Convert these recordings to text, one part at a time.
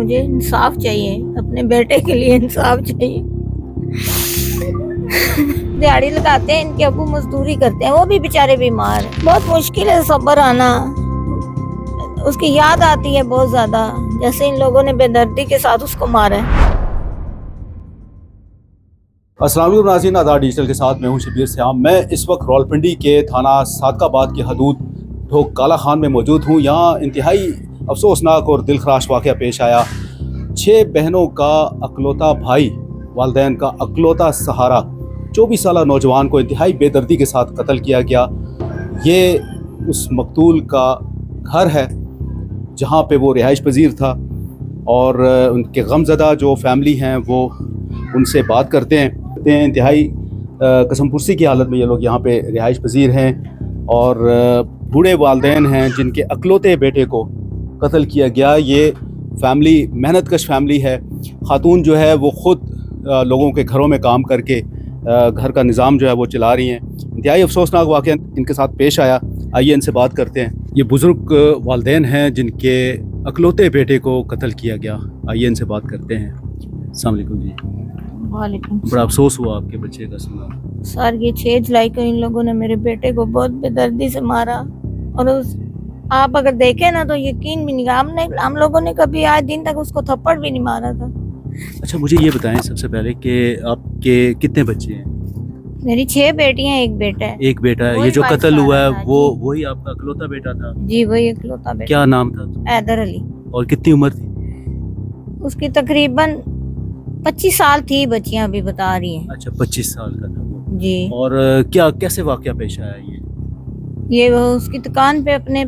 مجھے انصاف چاہیے، اپنے بیٹے کے لیے انصاف چاہیے۔ دیہڑی لگاتے ہیں، ان کے ابو مزدوری کرتے ہیں، وہ بھی بیچارے بیمار ہیں، بہت مشکل ہے صبر آنا، اس کی یاد آتی ہے بہت زیادہ، جیسے ان لوگوں نے بے دردی کے ساتھ اس کو مارا ہے۔ السلام علیکم ناظرین، آزاد ڈیجیٹل کے ساتھ میں ہوں شبیر سیام۔ میں اس وقت راولپنڈی کے تھانہ صادق آباد کی حدود ڈھوک کالا خان میں موجود ہوں۔ یہاں انتہائی افسوسناک اور دل خراش واقعہ پیش آیا۔ 6 بہنوں کا اکلوتا بھائی، والدین کا اکلوتا سہارا، 24 سالہ نوجوان کو انتہائی بے دردی کے ساتھ قتل کیا گیا۔ یہ اس مقتول کا گھر ہے جہاں پہ وہ رہائش پذیر تھا، اور ان کے غمزدہ جو فیملی ہیں وہ ان سے بات کرتے ہیں۔ انتہائی قسم پرسی کی حالت میں یہ لوگ یہاں پہ رہائش پذیر ہیں، اور بوڑھے والدین ہیں جن کے اکلوتے بیٹے کو قتل کیا گیا۔ یہ فیملی محنت کش فیملی ہے۔ خاتون جو ہے وہ خود لوگوں کے گھروں میں کام کر کے گھر کا نظام جو ہے وہ چلا رہی ہیں۔ انتہائی افسوسناک واقعہ ان کے ساتھ پیش آیا۔ آئیے ان سے بات کرتے ہیں۔ یہ بزرگ والدین ہیں جن کے اکلوتے بیٹے کو قتل کیا گیا۔ آئیے ان سے بات کرتے ہیں۔ السلام علیکم جی۔ وعلیکم بڑا افسوس ہوا آپ کے بچے کا سنا۔ سر، یہ 6 جولائی کو ان لوگوں نے میرے بیٹے کو بہت بے دردی سے مارا، اور آپ اگر دیکھیں نا تو یقین بھی نہیں، ہم لوگوں نے کبھی آج دن تک اس کو تھپڑ بھی نہیں مارا تھا۔ اچھا، مجھے یہ بتائیں سب سے پہلے کہ آپ کے کتنے بچے ہیں؟ میری 6 بیٹیاں، ایک بیٹا ہے۔ ایک بیٹا ہے۔ یہ جو قتل ہوا ہے وہی آپ کا اکلوتا بیٹا تھا؟ جی، وہی اکلوتا بیٹا۔ کیا نام تھا؟ حیدر علی۔ اور کتنی عمر تھی اس کی تقریباً 25 سال تھی، بچیاں بھی بتا رہی ہیں۔ اچھا، 25 سال کا تھا وہ۔ جی۔ اور کیسے واقعہ پیش آیا یہ وہ اس کی دکان پہ اپنے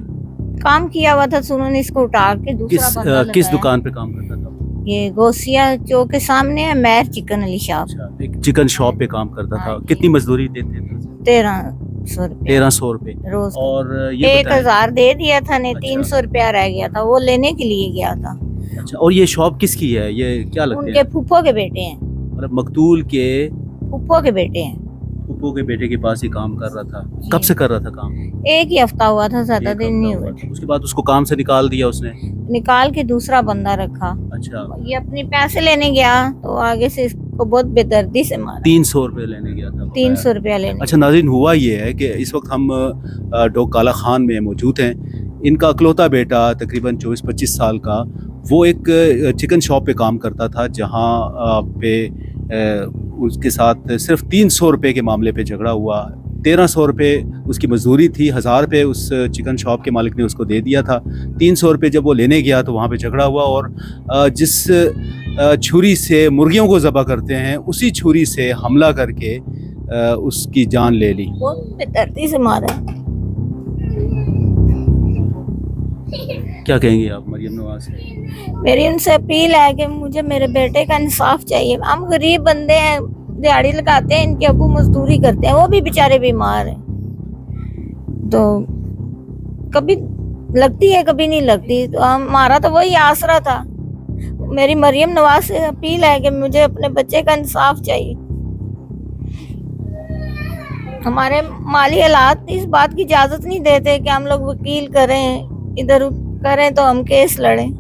کام کیا ہوا تھا، انہوں نے اس کو اٹھا کے دوسرا بندہ لگایا۔ کس دکان پہ کام کرتا تھا؟ یہ گوسیا چوک کے سامنے ہے، مہر چکن علی شاپ۔ اچھا، ایک چکن شاپ پہ کام کرتا تھا۔ کتنی مزدوری دیتے تھے؟ 1300 روپے 1300 روپے روز۔ اور یہ 1000 دے دیا تھا نے، 300 روپیہ رہ گیا تھا، وہ لینے کے لیے گیا تھا۔ اچھا، اور یہ شاپ کس کی ہے؟ یہ کیا لگتے ہیں؟ ان کے پھپھو کے بیٹے ہیں۔ مطلب مقتول کے پھپھو کے بیٹے ہیں۔ پھپھو کے بیٹے کے پاس ہی کام کر رہا تھا۔ کب سے کر رہا تھا کام؟ ایک ہی ہفتہ ہوا تھا، زیادہ دن نہیں ہوئے تھے۔ اس کے بعد اس کو کام سے نکال دیا اس نے؟ نکال کے دوسرا بندہ رکھا۔ اچھا، یہ اپنے پیسے لینے گیا تو آگے سے اس کو بہت بے دردی سے مارا۔ 300 روپے لینے گیا تھا؟ 300 روپیہ لینے۔ اچھا ناظرین، ہوا یہ ہے کہ اس وقت ہم ڈوک کالا خان میں موجود ہیں۔ ان کا اکلوتا بیٹا تقریباً 24-25 سال کا، وہ ایک چکن شاپ پہ کام کرتا تھا، جہاں پہ اس کے ساتھ صرف 300 روپے کے معاملے پہ جھگڑا ہوا۔ 1300 روپے اس کی مزدوری تھی، 1000 روپے اس چکن شاپ کے مالک نے اس کو دے دیا تھا۔ 300 روپے جب وہ لینے گیا تو وہاں پہ جھگڑا ہوا، اور جس چھری سے مرغیوں کو ذبح کرتے ہیں اسی چھری سے حملہ کر کے اس کی جان لے لی۔ بہت بے دردی سے مارا۔ کیا کہیں گے آپ مریم نواز سے؟ میری ان سے اپیل ہے کہ مجھے میرے بیٹے کا انصاف چاہیے۔ ہم غریب بندے ہیں، دیہڑی لگاتے ہیں، ان کے ابو مزدوری کرتے ہیں، وہ بھی بیچارے بیمار ہیں، تو کبھی لگتی ہے کبھی نہیں لگتی، تو ہمارا تو وہی آسرا تھا۔ میری مریم نواز سے اپیل ہے کہ مجھے اپنے بچے کا انصاف چاہیے۔ ہمارے مالی حالات اس بات کی اجازت نہیں دیتے کہ ہم لوگ وکیل کریں، ادھر کریں تو ہم کیس لڑیں۔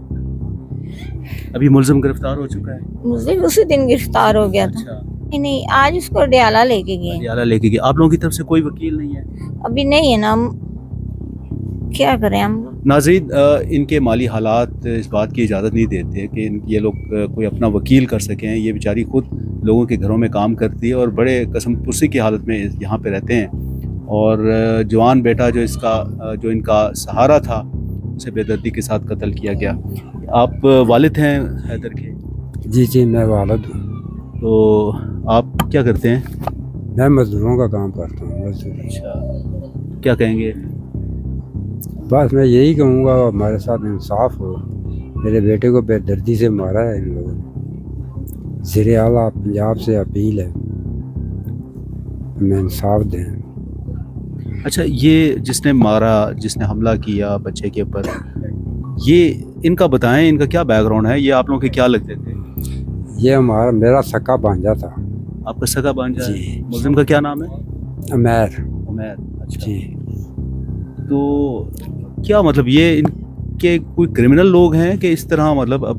ابھی ملزم گرفتار ہو چکا ہے؟ ملزم اسی دن گرفتار ہو گیا تھا۔ نہیں، آج اس کو ڈیالہ لے کے گئے۔ ڈیالہ لے کے گئے۔ آپ لوگوں کی طرف سے کوئی وکیل نہیں ہے؟ ابھی نہیں ہے نا، ہم کیا کریں ہم۔ ناظرین، ان کے مالی حالات اس بات کی اجازت نہیں دیتے کہ یہ لوگ کوئی اپنا وکیل کر سکیں۔ یہ بیچاری خود لوگوں کے گھروں میں کام کرتی ہے اور بڑے قسم پرسی کی حالت میں یہاں پہ رہتے ہیں، اور جوان بیٹا جو ان کا سہارا تھا اسے بے دردی کے ساتھ قتل کیا گیا۔ آپ والد ہیں حیدر کے؟ جی، میں والد ہوں۔ تو آپ کیا کرتے ہیں؟ میں مزدوروں کا کام کرتا ہوں، مزدور۔ اچھا، کیا کہیں گے؟ بس میں یہی کہوں گا ہمارے ساتھ انصاف ہو۔ میرے بیٹے کو بے دردی سے مارا ہے ان لوگوں نے۔ زیر اعلیٰ پنجاب سے اپیل ہے ہمیں انصاف دیں۔ اچھا، یہ جس نے مارا، جس نے حملہ کیا بچے کے اوپر، یہ ان کا بتائیں، ان کا کیا بیک گراؤنڈ ہے؟ یہ آپ لوگوں کے کیا لگتے تھے؟ یہ میرا سکا بھانجا تھا۔ آپ کا سگا بھانجا؟ جی۔ ملزم کا کیا نام ہے؟ عمیر۔ اچھا جی۔ تو کیا مطلب یہ ان کے کوئی کرمنل لوگ ہیں کہ اس طرح، مطلب اب